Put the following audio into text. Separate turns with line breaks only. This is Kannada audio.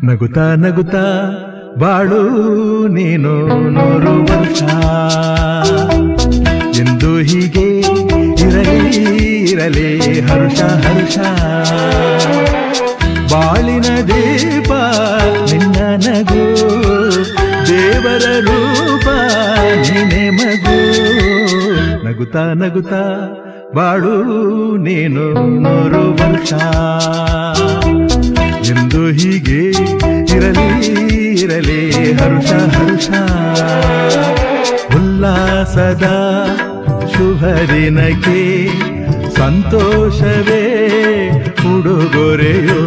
ನಗುತ್ತಾ ನಗುತ್ತಾ ಬಾಳು ನೀನು 100 ವರ್ಷ ಎಂದು ಹೀಗೆ ಇರಲಿ ಇರಲಿ ಹರ್ಷ ಹರ್ಷ ಬಾಳಿನ ದೀಪ ನಿನ್ನ ನಗು ದೇವರ ರೂಪ ನೀನೆ ಮಗು ನಗುತ್ತಾ ನಗುತ್ತಾ ಬಾಳು ನೀನು 100 ವರ್ಷ ಎಂದು ಹೀಗೆ ಇರಲಿ ಇರಲಿ ಹರ್ಷ ಹರ್ಷ ಉಲ್ಲಾಸದ ಶುಭ ದಿನಕ್ಕೆ ಸಂತೋಷವೇ ಉಡುಗೊರೆಯೋ